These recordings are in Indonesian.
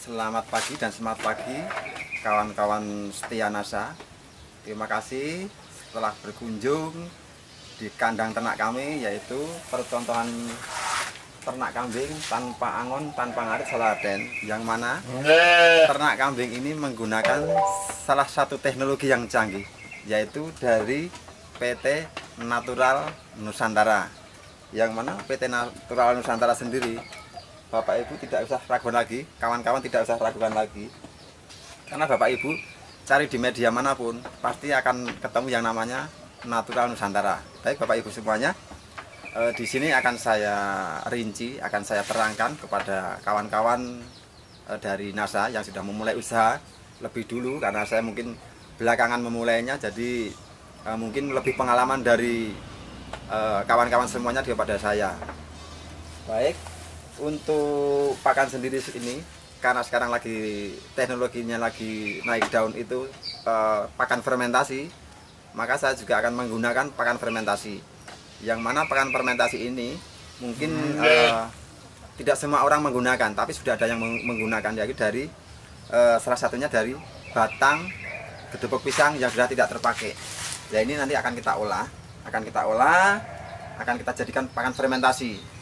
Selamat pagi dan semangat pagi kawan-kawan setia NASA. Terima kasih setelah berkunjung di kandang ternak kami, yaitu percontohan ternak kambing tanpa angon, tanpa ngarit Saladen, yang mana ternak kambing ini menggunakan salah satu teknologi yang canggih, yaitu dari PT Natural Nusantara. Yang mana PT Natural Nusantara sendiri, Bapak Ibu tidak usah ragukan lagi, kawan-kawan tidak usah ragukan lagi, karena Bapak Ibu cari di media manapun pasti akan ketemu yang namanya Natural Nusantara. Baik Bapak Ibu semuanya, di sini akan saya rinci, akan saya terangkan kepada kawan-kawan dari NASA yang sudah memulai usaha lebih dulu, karena saya mungkin belakangan memulainya, jadi mungkin lebih pengalaman dari kawan-kawan semuanya daripada saya. Baik, untuk pakan sendiri ini, karena sekarang lagi teknologinya lagi naik daun, itu pakan fermentasi, maka saya juga akan menggunakan pakan fermentasi. Yang mana pakan fermentasi ini mungkin tidak semua orang menggunakan, tapi sudah ada yang menggunakan, yaitu dari salah satunya dari batang gedebok pisang yang sudah tidak terpakai. Ya, ini nanti akan kita olah, akan kita jadikan pakan fermentasi.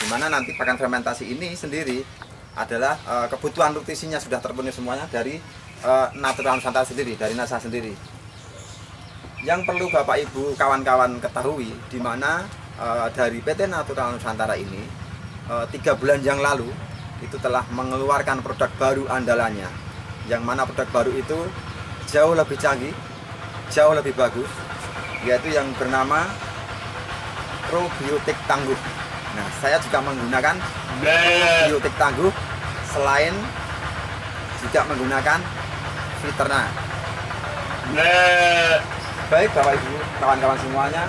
Dimana nanti pakan fermentasi ini sendiri adalah kebutuhan nutrisinya sudah terpenuhi semuanya dari Natural Nusantara sendiri, dari NASA sendiri. Yang perlu Bapak Ibu kawan-kawan ketahui, dimana dari PT Natural Nusantara ini 3 bulan yang lalu itu telah mengeluarkan produk baru andalannya, yang mana produk baru itu jauh lebih canggih, jauh lebih bagus, yaitu yang bernama probiotik tangguh. Nah, saya juga menggunakan probiotik tangguh, selain juga menggunakan Viterna. Baik Bapak Ibu, kawan-kawan semuanya,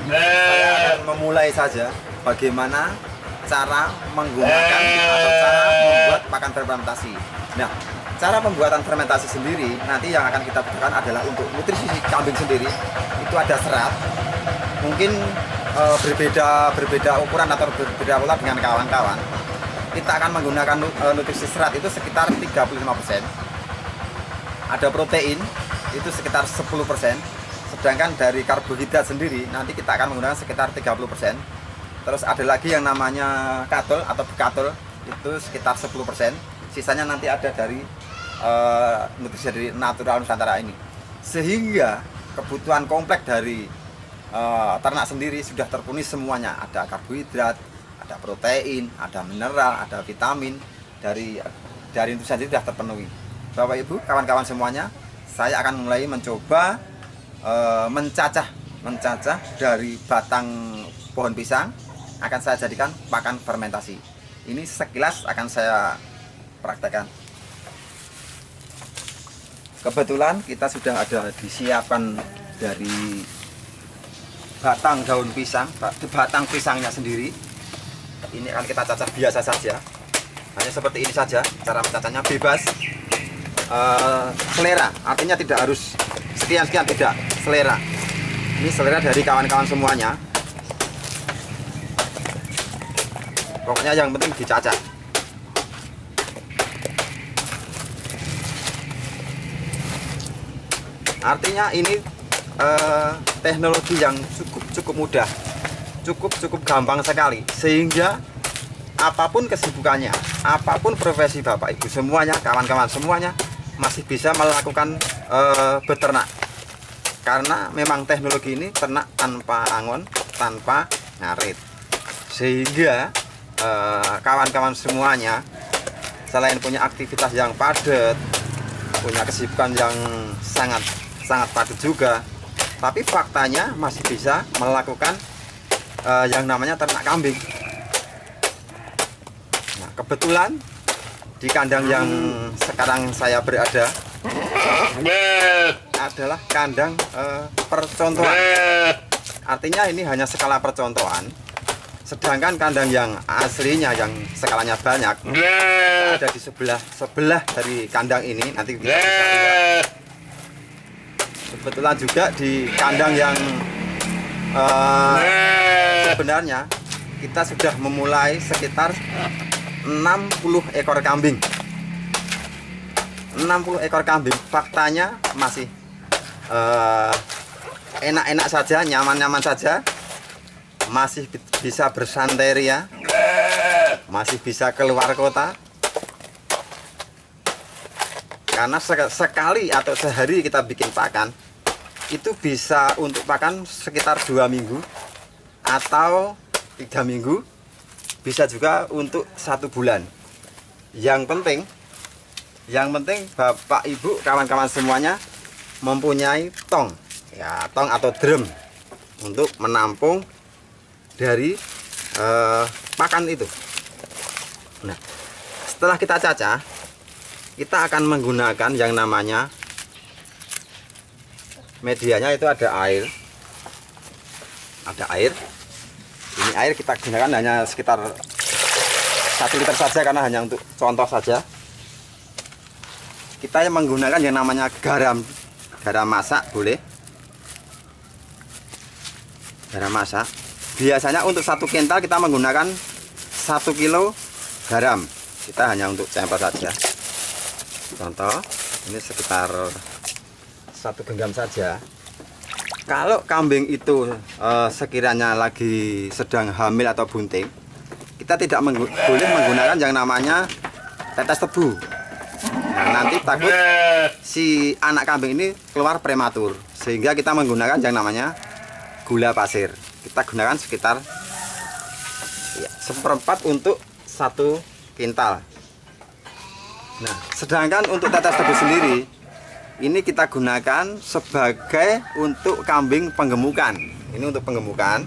saya akan memulai saja bagaimana cara menggunakan atau cara membuat pakan fermentasi. Nah, cara pembuatan fermentasi sendiri nanti yang akan kita butuhkan adalah untuk nutrisi kambing sendiri. Itu ada serat, mungkin berbeda ukuran atau berbeda pola dengan kawan-kawan. Kita akan menggunakan nutrisi serat itu sekitar 35%. Ada protein itu sekitar 10%. Sedangkan dari karbohidrat sendiri nanti kita akan menggunakan sekitar 30%. Terus ada lagi yang namanya katol atau bekatol, itu sekitar 10%. Sisanya nanti ada dari nutrisi dari Natural Nusantara ini. Sehingga kebutuhan kompleks dari ternak sendiri sudah terpenuhi semuanya. Ada karbohidrat, ada protein, ada mineral, ada vitamin, dari itu saja sudah terpenuhi. Bapak Ibu, kawan-kawan semuanya, saya akan mulai mencoba mencacah dari batang pohon pisang, akan saya jadikan pakan fermentasi. Ini sekilas akan saya praktekkan. Kebetulan kita sudah ada disiapkan dari batang daun pisang, batang pisangnya sendiri. Ini akan kita cacah biasa saja, hanya seperti ini saja. Cara mencacahnya bebas, selera, artinya tidak harus sekian-sekian, tidak, selera. Ini selera dari kawan-kawan semuanya. Pokoknya yang penting dicacah. Artinya ini teknologi yang cukup mudah, cukup gampang sekali, sehingga apapun kesibukannya, apapun profesi Bapak Ibu semuanya, kawan-kawan semuanya masih bisa melakukan beternak, karena memang teknologi ini ternak tanpa angon, tanpa ngarit, sehingga kawan-kawan semuanya selain punya aktivitas yang padat, punya kesibukan yang sangat padat juga, tapi faktanya masih bisa melakukan yang namanya ternak kambing. Nah, kebetulan di kandang yang sekarang saya berada adalah kandang percontohan. Artinya ini hanya skala percontohan. Sedangkan kandang yang aslinya yang skalanya banyak ada di sebelah dari kandang ini, nanti bisa lihat. Kebetulan juga di kandang yang sebenarnya kita sudah memulai sekitar 60 ekor kambing. 60 ekor kambing, faktanya masih enak-enak saja, nyaman-nyaman saja, masih bisa bersanteria, masih bisa keluar kota. Karena sekali atau sehari kita bikin pakan, itu bisa untuk pakan sekitar 2 minggu atau 3 minggu, bisa juga untuk 1 bulan. Yang penting Bapak Ibu kawan-kawan semuanya mempunyai tong, ya, tong atau drum untuk menampung dari pakan itu. Nah, setelah kita cacah, kita akan menggunakan yang namanya medianya, itu ada air. Ada air. Ini air kita gunakan hanya sekitar 1 liter saja, karena hanya untuk contoh saja. Kita yang menggunakan yang namanya garam masak, boleh. Garam masak. Biasanya untuk 1 kental kita menggunakan 1 kilo garam. Kita hanya untuk sampel saja. Contoh, ini sekitar 1 genggam saja. Kalau kambing itu sekiranya lagi sedang hamil atau bunting, kita tidak boleh menggunakan yang namanya tetes tebu. Nah, nanti takut si anak kambing ini keluar prematur, sehingga kita menggunakan yang namanya gula pasir. Kita gunakan sekitar 1/4 untuk 1 kintal. Nah, sedangkan untuk tetes tebu sendiri, ini kita gunakan sebagai untuk kambing penggemukan. Ini untuk penggemukan,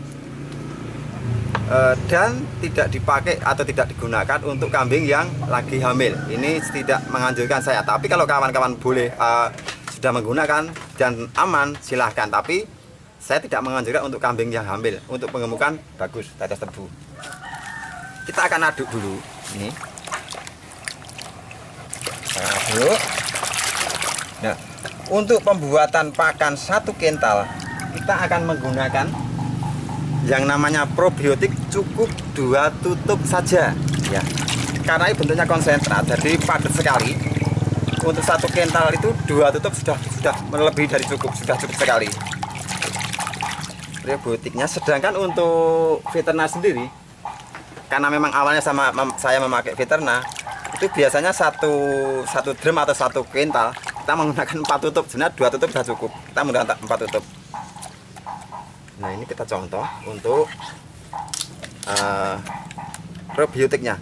dan tidak dipakai atau tidak digunakan untuk kambing yang lagi hamil. Ini tidak menganjurkan saya. Tapi kalau kawan-kawan boleh sudah menggunakan dan aman, silahkan. Tapi saya tidak menganjurkan untuk kambing yang hamil. Untuk penggemukan bagus tetes tebu. Kita akan aduk dulu. Ini. Aduk. Nah, untuk pembuatan pakan 1 kental, kita akan menggunakan yang namanya probiotik, cukup 2 tutup saja, ya. Karena ini bentuknya konsentrat, jadi padat sekali. Untuk 1 kental itu 2 tutup sudah melebihi dari cukup, sudah cukup sekali. Probiotiknya. Sedangkan untuk veteriner sendiri, karena memang awalnya saya memakai veteriner, itu biasanya satu drum atau 1 kental kita menggunakan 4 tutup. Sebenarnya 2 tutup sudah cukup, kita menggunakan 4 tutup. Nah, ini kita contoh untuk probiotiknya.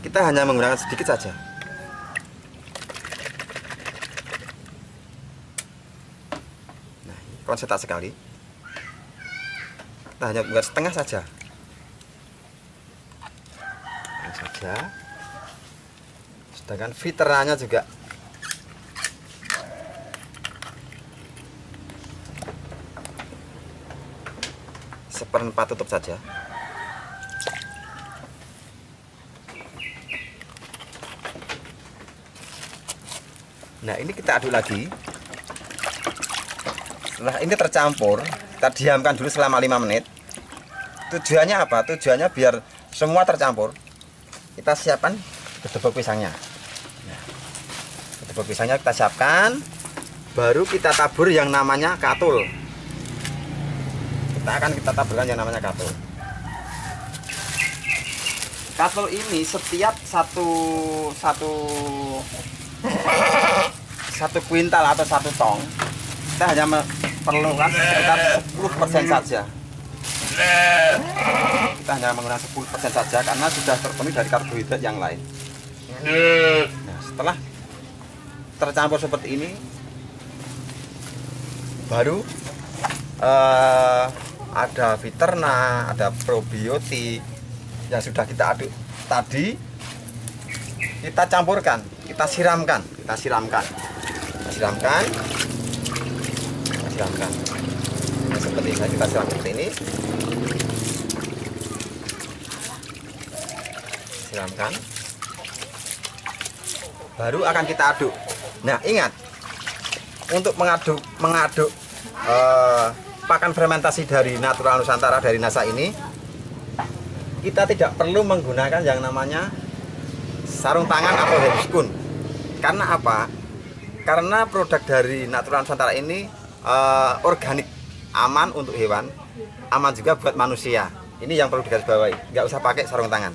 Kita hanya menggunakan sedikit saja. Nah, ini konsentrat sekali. Kita hanya menggunakan setengah saja. Ini saja. Sedangkan veterannya juga seperempat tutup saja. Nah, ini kita aduk lagi. Setelah ini tercampur, kita diamkan dulu selama 5 menit. Tujuannya apa? Tujuannya biar semua tercampur. Kita siapkan gedebok pisangnya. Nah, gedebok pisangnya kita siapkan. Baru kita tabur yang namanya katul. Kita taburkan yang namanya katul. Katul ini setiap satu kuintal atau 1 tong, kita hanya perlukan sekitar 10% saja. Kita hanya menggunakan 10% saja karena sudah terpenuhi dari karbohidrat yang lain. Nah, setelah tercampur seperti ini, baru ada veteriner, ada probiotik yang sudah kita aduk tadi, kita campurkan, kita siramkan. Nah, seperti ini, kita siram seperti ini. Siramkan. Baru akan kita aduk. Nah, ingat, untuk mengaduk pakan fermentasi dari Natural Nusantara, dari NASA ini, kita tidak perlu menggunakan yang namanya sarung tangan atau handscoon. Karena apa? Karena produk dari Natural Nusantara ini organik, aman untuk hewan, aman juga buat manusia. Ini yang perlu digarisbawahi, nggak usah pakai sarung tangan.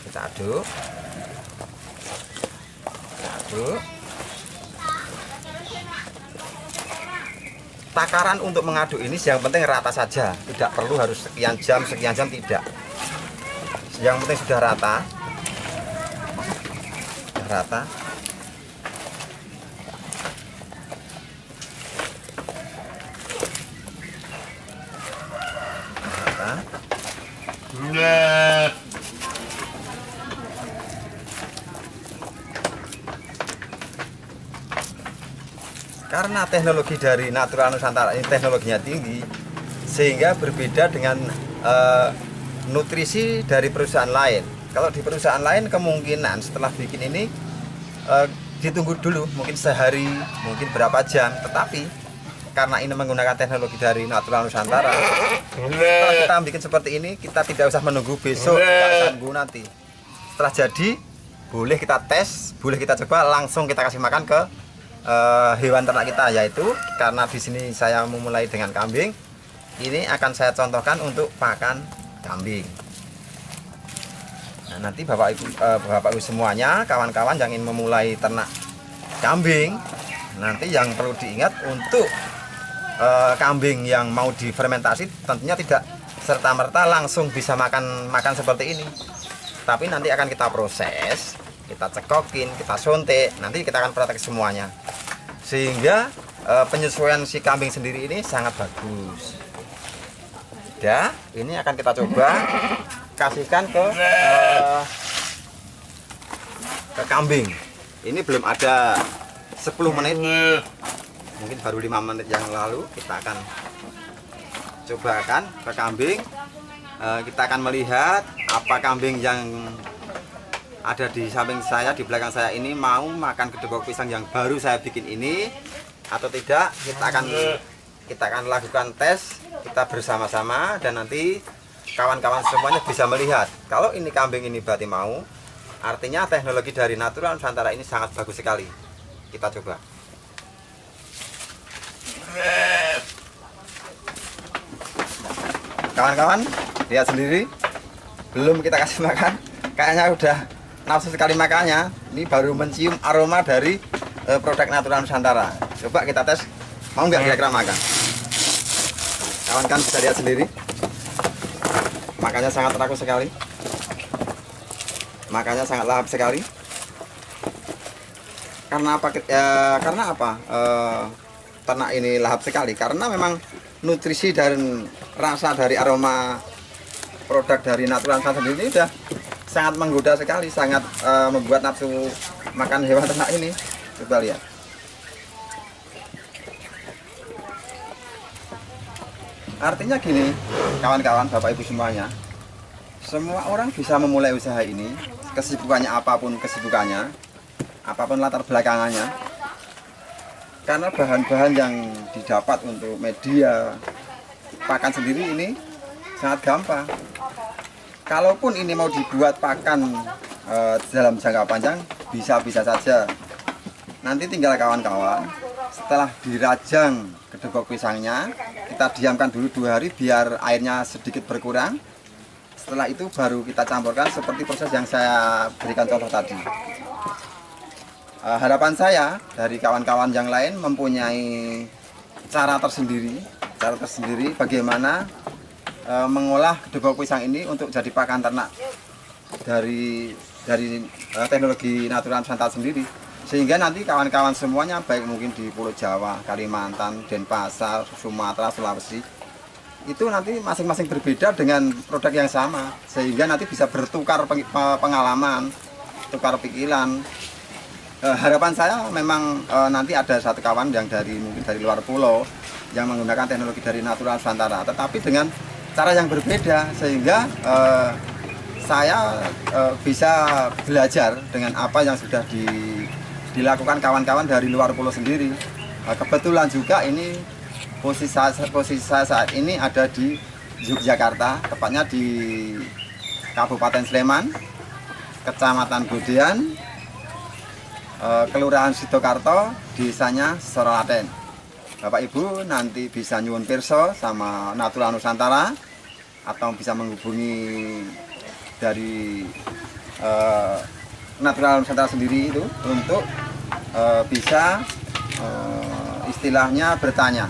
Kita aduk, takaran untuk mengaduk ini yang penting rata saja, tidak perlu harus sekian jam tidak. Yang penting sudah rata. Rata. Karena teknologi dari Natural Nusantara ini teknologinya tinggi, sehingga berbeda dengan nutrisi dari perusahaan lain. Kalau di perusahaan lain kemungkinan setelah bikin ini ditunggu dulu, mungkin sehari, mungkin berapa jam. Tetapi karena ini menggunakan teknologi dari Natural Nusantara, setelah kita bikin seperti ini, kita tidak usah menunggu besok, tidak tunggu nanti. Setelah jadi, boleh kita tes, boleh kita coba, langsung kita kasih makan ke hewan ternak kita, yaitu karena di sini saya memulai dengan kambing. Ini akan saya contohkan untuk pakan kambing. Nah, nanti Bapak Ibu semuanya, kawan-kawan yang ingin memulai ternak kambing, nanti yang perlu diingat untuk kambing yang mau difermentasi tentunya tidak serta-merta langsung bisa makan seperti ini. Tapi nanti akan kita proses, kita cekokin, kita suntik, nanti kita akan praktek semuanya. Sehingga penyesuaian si kambing sendiri ini sangat bagus. Ya, ini akan kita coba kasihkan ke kambing. Ini belum ada 10 menit, mungkin baru 5 menit yang lalu kita akan cobakan ke kambing. Kita akan melihat apa kambing yang ada di samping saya, di belakang saya ini mau makan kedebok pisang yang baru saya bikin ini atau tidak. Kita akan lakukan tes kita bersama-sama, dan nanti kawan-kawan semuanya bisa melihat kalau ini kambing ini berarti mau, artinya teknologi dari Natural Nusantara ini sangat bagus sekali. Kita coba. Kawan-kawan lihat sendiri, belum kita kasih makan, kayaknya udah nafsu sekali makannya. Ini baru mencium aroma dari produk Natural Nusantara. Coba kita tes, mau nggak kira-kira makan? Kawan-kawan bisa lihat sendiri, makannya sangat rakus sekali, makannya sangat lahap sekali. Karena apa? Ternak ini lahap sekali karena memang nutrisi dan rasa dari aroma produk dari Natural Nusantara sendiri ini sudah sangat menggoda sekali, sangat membuat nafsu makan hewan ternak ini. Coba lihat. Artinya gini, kawan-kawan, Bapak Ibu semuanya, semua orang bisa memulai usaha ini, kesibukannya apapun kesibukannya, apapun latar belakangannya, karena bahan-bahan yang didapat untuk media pakan sendiri ini sangat gampang. Kalaupun ini mau dibuat pakan dalam jangka panjang, bisa-bisa saja. Nanti tinggal kawan-kawan, setelah dirajang kedebok pisangnya, kita diamkan dulu 2 hari biar airnya sedikit berkurang. Setelah itu baru kita campurkan seperti proses yang saya berikan contoh tadi. Harapan saya dari kawan-kawan yang lain mempunyai cara tersendiri bagaimana mengolah kedebok pisang ini untuk jadi pakan ternak dari teknologi Natural Nusantara sendiri. Sehingga nanti kawan-kawan semuanya, baik mungkin di Pulau Jawa, Kalimantan, Denpasar, Sumatera, Sulawesi, itu nanti masing-masing berbeda dengan produk yang sama. Sehingga nanti bisa bertukar pengalaman, tukar pikiran. Harapan saya memang nanti ada satu kawan yang mungkin dari luar pulau yang menggunakan teknologi dari Natural Nusantara, tetapi dengan cara yang berbeda, sehingga saya bisa belajar dengan apa yang sudah dilakukan kawan-kawan dari luar pulau sendiri. Kebetulan juga ini posisi saya saat ini ada di Yogyakarta, tepatnya di Kabupaten Sleman. Kecamatan Budian, Kelurahan Sidokarto, desanya Sorolaten. Bapak Ibu nanti bisa nyuwun pirsa sama Natural Nusantara atau bisa menghubungi dari Natural Nusantara sendiri itu untuk bisa istilahnya bertanya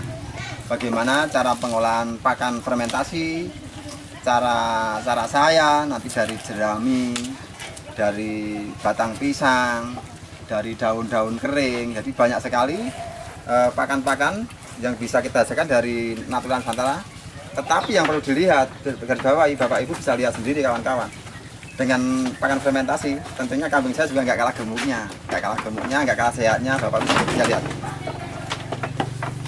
bagaimana cara pengolahan pakan fermentasi, cara saya nanti dari jerami, dari batang pisang, dari daun-daun kering. Jadi banyak sekali pakan-pakan yang bisa kita hasilkan dari Natural Nusantara. Tetapi yang perlu dilihat, garis bawahi, Bapak Ibu bisa lihat sendiri kawan-kawan. Dengan pakan fermentasi, tentunya kambing saya juga nggak kalah gemuknya, nggak kalah sehatnya. Bapak Ibu bisa lihat.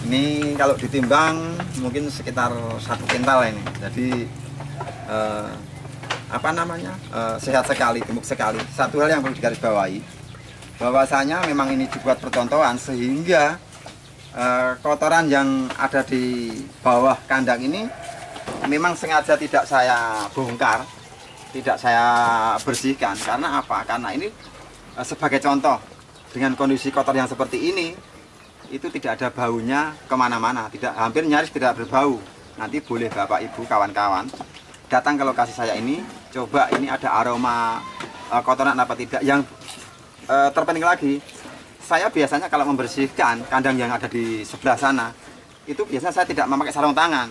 Ini kalau ditimbang mungkin sekitar 1 kintal ini. Jadi sehat sekali, gemuk sekali. Satu hal yang perlu digarisbawahi, bahwasanya memang ini dibuat percontohan sehingga kotoran yang ada di bawah kandang ini memang sengaja tidak saya bongkar, tidak saya bersihkan. Karena apa? Karena ini sebagai contoh, dengan kondisi kotor yang seperti ini, itu tidak ada baunya kemana-mana, hampir nyaris tidak berbau. Nanti boleh Bapak Ibu kawan-kawan datang ke lokasi saya ini, coba ini ada aroma kotoran apa tidak. Yang terpenting lagi, saya biasanya kalau membersihkan kandang yang ada di sebelah sana, itu biasanya saya tidak memakai sarung tangan,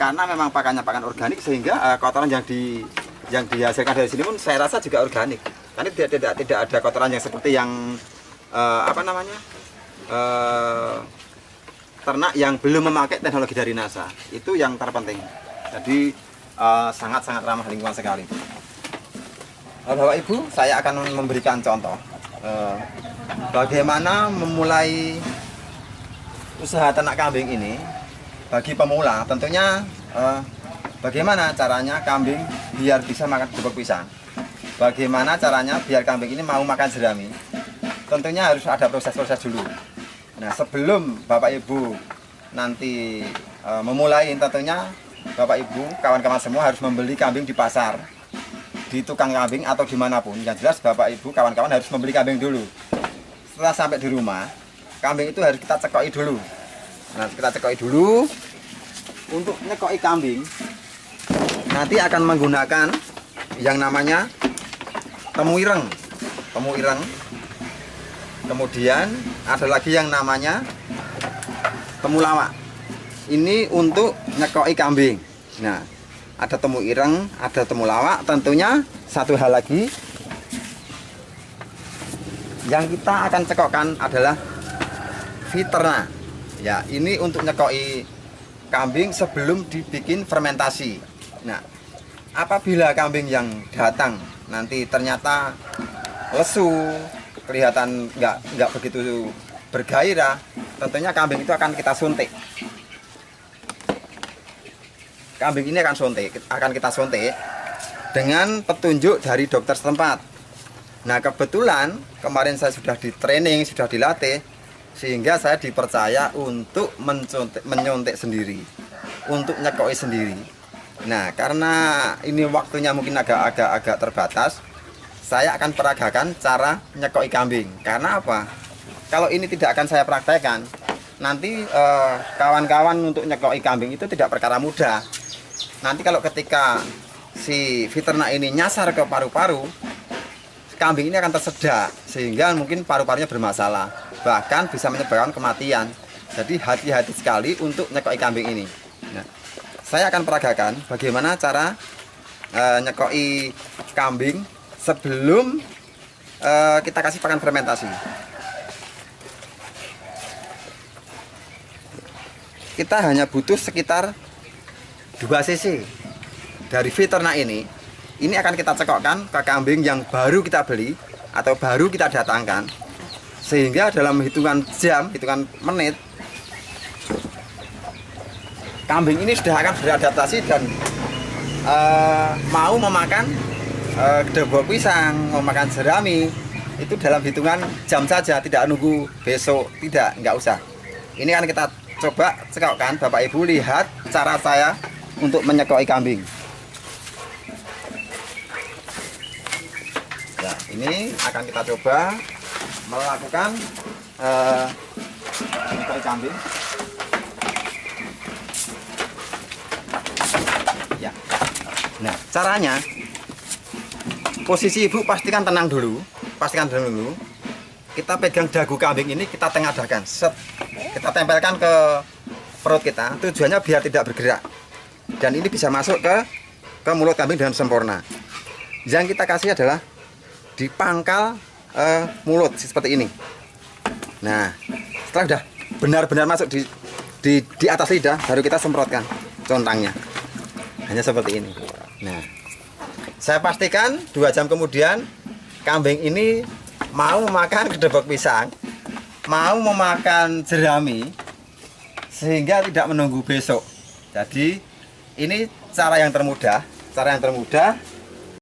karena memang pakannya pakan organik, sehingga kotoran yang dihasilkan dari sini pun saya rasa juga organik. Karena tidak ada kotoran yang seperti yang ternak yang belum memakai teknologi dari NASA. Itu yang terpenting. Jadi sangat-sangat ramah lingkungan sekali. Bapak Ibu, saya akan memberikan contoh bagaimana memulai usaha ternak kambing ini bagi pemula. Tentunya bagaimana caranya kambing biar bisa makan bubuk pisang, bagaimana caranya biar kambing ini mau makan jerami. Tentunya harus ada proses-proses dulu. Nah, sebelum Bapak Ibu nanti memulai, tentunya Bapak Ibu kawan-kawan semua harus membeli kambing di pasar, di tukang kambing atau dimanapun. Yang jelas Bapak Ibu kawan-kawan harus membeli kambing dulu. Setelah sampai di rumah, kambing itu harus kita cekoki dulu. Nah, kita cekoki dulu. Untuk nyekoki kambing, nanti akan menggunakan yang namanya temu ireng. Kemudian ada lagi yang namanya temulawak. Ini untuk nyekoki kambing. Nah, ada temu ireng, ada temulawak. Tentunya satu hal lagi yang kita akan cekokkan adalah Viterna. Ya, ini untuk nyekoki kambing sebelum dibikin fermentasi. Nah, apabila kambing yang datang nanti ternyata lesu, kelihatan nggak begitu bergairah, tentunya kambing itu akan kita suntik. Kambing ini akan kita suntik dengan petunjuk dari dokter setempat. Nah, kebetulan kemarin saya sudah di training, sudah dilatih, sehingga saya dipercaya untuk menyuntik sendiri, untuk nyekoki sendiri. Nah, karena ini waktunya mungkin agak terbatas, saya akan peragakan cara nyekoki kambing. Karena apa? Kalau ini tidak akan saya praktekkan, nanti kawan-kawan untuk nyekoki kambing itu tidak perkara mudah. Nanti kalau ketika si Viterna ini nyasar ke paru-paru, kambing ini akan tersedak, sehingga mungkin paru-parunya bermasalah, bahkan bisa menyebabkan kematian. Jadi hati-hati sekali untuk nyekoki kambing ini. Nah, saya akan peragakan bagaimana cara nyekoki kambing sebelum kita kasih pakan fermentasi. Kita hanya butuh sekitar 2 cc dari Viterna ini. Ini akan kita cekokkan ke kambing yang baru kita beli atau baru kita datangkan, sehingga dalam hitungan jam, hitungan menit, kambing ini sudah akan beradaptasi dan mau memakan bubuk pisang, mau makan jerami. Itu dalam hitungan jam saja, tidak nunggu besok, nggak usah. Ini akan kita coba cekokkan. Bapak Ibu lihat cara saya untuk menyekoki kambing. Ini akan kita coba melakukan koi kambing. Ya. Nah, caranya posisi ibu pastikan tenang dulu, Kita pegang dagu kambing ini, kita tengadakan, kita tempelkan ke perut kita. Tujuannya biar tidak bergerak dan ini bisa masuk ke mulut kambing dengan sempurna. Yang kita kasih adalah di pangkal mulut seperti ini. Nah, setelah sudah benar-benar masuk di atas lidah, baru kita semprotkan contangnya. Hanya seperti ini. Nah, saya pastikan 2 jam kemudian kambing ini mau makan kedebok pisang, mau memakan jerami, sehingga tidak menunggu besok. Jadi ini cara yang termudah